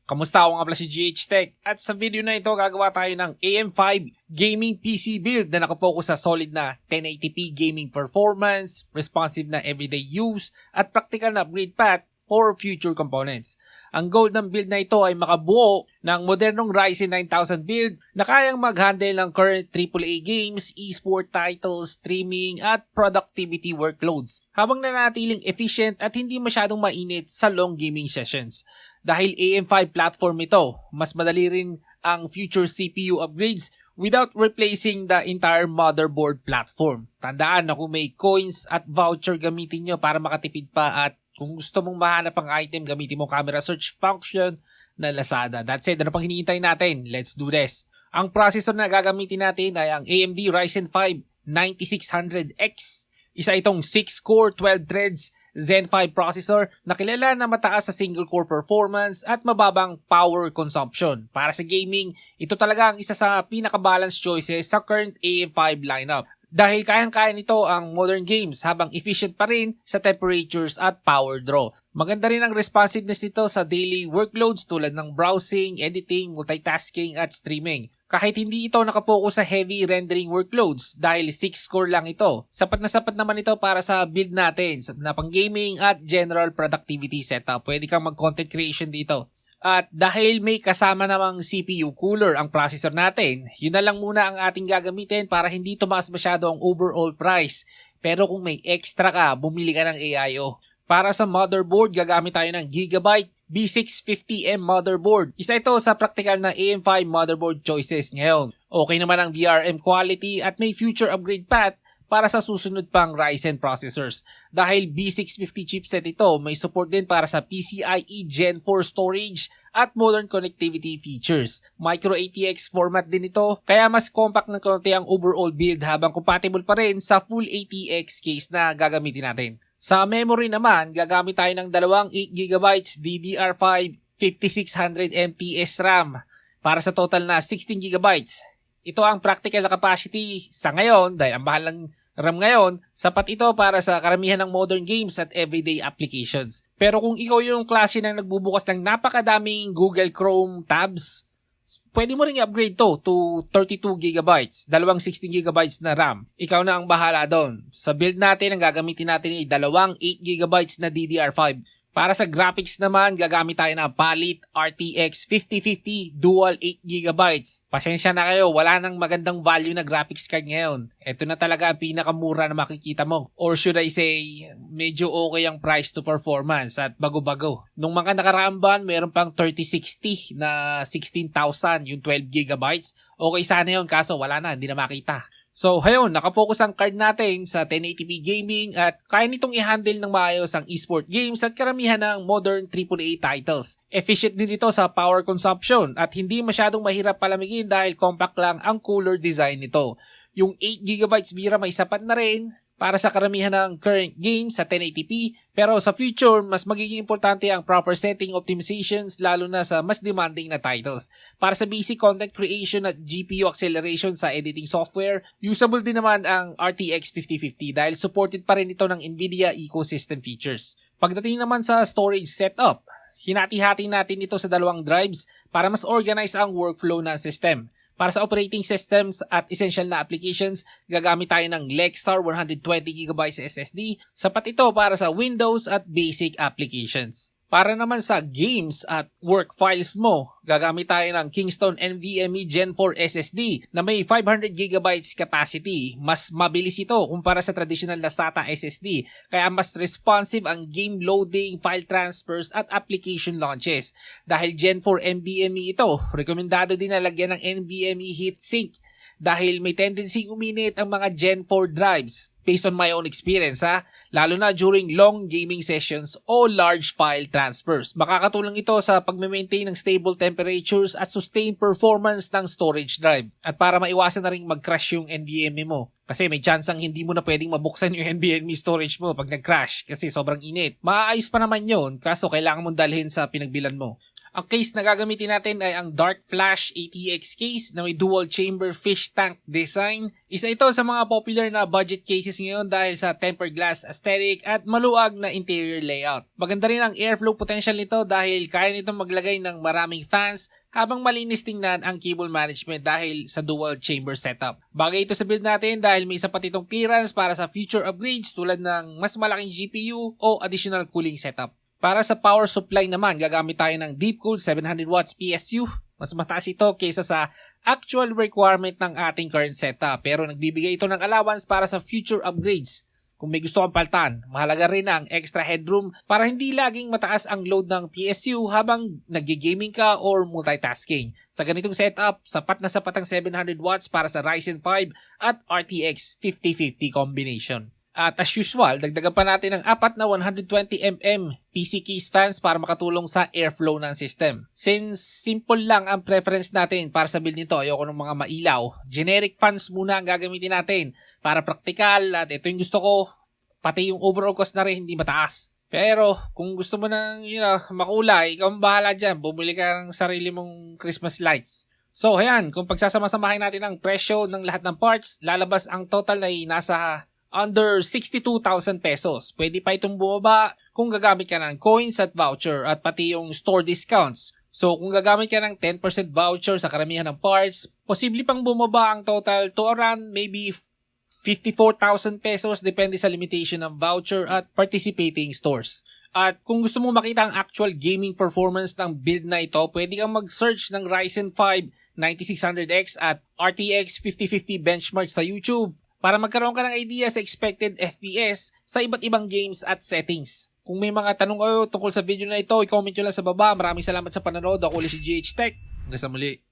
Kamusta? Ako nga pala si GH Tech at sa video na ito gagawa tayo ng AM5 gaming PC build na nakafocus sa solid na 1080p gaming performance, responsive na everyday use at practical na upgrade path for future components. Ang goal ng build na ito ay makabuo ng modernong Ryzen 9000 build na kayang mag-handle ng current AAA games, esport titles, streaming at productivity workloads habang nanatiling efficient at hindi masyadong mainit sa long gaming sessions. Dahil AM5 platform ito, mas madali rin ang future CPU upgrades without replacing the entire motherboard platform. Tandaan na kung may coins at voucher gamitin nyo para makatipid pa at kung gusto mong mahanap ang item, gamitin mo camera search function na Lazada. That's it. Ano pang hinihintay natin? Let's do this. Ang processor na gagamitin natin ay ang AMD Ryzen 5 9600X. Isa itong 6-core 12 threads Zen 5 processor na kilala na mataas sa single-core performance at mababang power consumption. Para sa gaming, ito talaga ang isa sa pinaka-balanced choices sa current AM5 lineup. Dahil kayang-kaya nito ang modern games habang efficient pa rin sa temperatures at power draw. Maganda rin ang responsiveness nito sa daily workloads tulad ng browsing, editing, multitasking at streaming. Kahit hindi ito nakafocus sa heavy rendering workloads dahil 6-core lang ito. Sapat naman ito para sa build natin na pang gaming at general productivity setup. Pwede kang mag-content creation dito. At dahil may kasama namang CPU cooler ang processor natin, yun na lang muna ang ating gagamitin para hindi tumaas masyado ang overall price. Pero kung may extra ka, bumili ka ng AIO. Para sa motherboard, gagamit tayo ng Gigabyte B650M motherboard. Isa ito sa practical na AM5 motherboard choices ngayon. Okay naman ang VRM quality at may future upgrade path para sa susunod pang Ryzen processors. Dahil B650 chipset ito, may support din para sa PCIe Gen 4 storage at modern connectivity features. Micro ATX format din ito, kaya mas compact ng konti ang overall build habang compatible pa rin sa full ATX case na gagamitin natin. Sa memory naman, gagamit tayo ng dalawang 8GB DDR5 5600 MTS RAM para sa total na 16GB. Ito ang practical na capacity sa ngayon dahil ang mahal ng RAM ngayon, sapat ito para sa karamihan ng modern games at everyday applications. Pero kung ikaw yung klase na nagbubukas ng napakadaming Google Chrome tabs, pwede mo ring i-upgrade to 32GB, dalawang 16GB na RAM. Ikaw na ang bahala doon. Sa build natin, ang gagamitin natin ay dalawang 8GB na DDR5. Para sa graphics naman, gagamit tayo ng Palit RTX 5050 Dual 8GB. Pasensya na kayo, wala nang magandang value na graphics card ngayon. Ito na talaga ang pinakamura na makikita mo. Or should I say, medyo okay ang price to performance at bago-bago. Nung mga nakaraang buwan, meron pang 3060 na 16,000 yung 12GB. Okay sana yun, kaso wala na, hindi na makita. So, ayun, nakafocus ang card natin sa 1080p gaming at kaya nitong i-handle ng maayos ang esport games at karamihan ng modern AAA titles. Efficient din ito sa power consumption at hindi masyadong mahirap palamigin dahil compact lang ang cooler design nito. Yung 8GB VRAM ay sapat na rin para sa karamihan ng current games sa 1080p, pero sa future, mas magiging importante ang proper setting optimizations lalo na sa mas demanding na titles. Para sa basic content creation at GPU acceleration sa editing software, usable din naman ang RTX 5050 dahil supported pa rin ito ng NVIDIA ecosystem features. Pagdating naman sa storage setup, hinati-hati natin ito sa dalawang drives para mas organize ang workflow ng system. Para sa operating systems at essential na applications, gagamit tayo ng Lexar 120GB SSD. Sapat ito para sa Windows at basic applications. Para naman sa games at work files mo, gagamit tayo ng Kingston NVMe Gen 4 SSD na may 500GB capacity. Mas mabilis ito kumpara sa traditional na SATA SSD, kaya mas responsive ang game loading, file transfers at application launches. Dahil Gen 4 NVMe ito, rekomendado din na lagyan ng NVMe heatsink dahil may tendency uminit ang mga Gen 4 drives. Based on my own experience lalo na during long gaming sessions o large file transfers. Makakatulong ito sa pagme-maintain ng stable temperatures at sustained performance ng storage drive. At para maiwasan na rin mag-crash yung NVMe mo. Kasi may chance ang hindi mo na pwedeng mabuksan yung NVMe storage mo pag nag-crash kasi sobrang init. Maaayos pa naman yun, kaso kailangan mong dalhin sa pinagbilan mo. Ang case na gagamitin natin ay ang Dark Flash ATX case na may dual chamber fish tank design. Isa ito sa mga popular na budget cases ngayon dahil sa tempered glass aesthetic at maluwag na interior layout. Maganda rin ang airflow potential nito dahil kaya nitong maglagay ng maraming fans habang malinis tingnan ang cable management dahil sa dual chamber setup. Bagay ito sa build natin dahil may sapat itong clearance para sa future upgrades tulad ng mas malaking GPU o additional cooling setup. Para sa power supply naman, gagamit tayo ng Deepcool 700 watts PSU. Mas mataas ito kaysa sa actual requirement ng ating current setup pero nagbibigay ito ng allowance para sa future upgrades. Kung may gusto kang paltan, mahalaga rin ang extra headroom para hindi laging mataas ang load ng PSU habang nag-gaming ka or multitasking. Sa ganitong setup, sapat na sapat ang 700 watts para sa Ryzen 5 at RTX 5050 combination. At as usual, dagdagan pa natin ng 4 na 120mm PC case fans para makatulong sa airflow ng system. Since simple lang ang preference natin para sa build nito, ayoko ng mga mailaw, generic fans muna ang gagamitin natin para praktikal at ito yung gusto ko, pati yung overall cost na rin hindi mataas. Pero kung gusto mo ng makulay, ikaw ang bahala dyan, bumili ka ng sarili mong Christmas lights. So ayan, kung pagsasama-samahin natin ang presyo ng lahat ng parts, lalabas ang total ay nasa under 62,000 pesos. Pwede pa itong bumaba kung gagamit ka ng coins at voucher at pati yung store discounts. So kung gagamit ka ng 10% voucher sa karamihan ng parts, posible pang bumaba ang total to around maybe 54,000 pesos depende sa limitation ng voucher at participating stores. At kung gusto mo makita ang actual gaming performance ng build na ito, pwede kang mag-search ng Ryzen 5 9600X at RTX 5050 benchmark sa YouTube para magkaroon ka ng idea sa expected FPS sa iba't ibang games at settings. Kung may mga tanong kayo tungkol sa video na ito, i-comment nyo lang sa baba. Maraming salamat sa panonood. Ako ulit si GH Tech. Hanggang sa muli.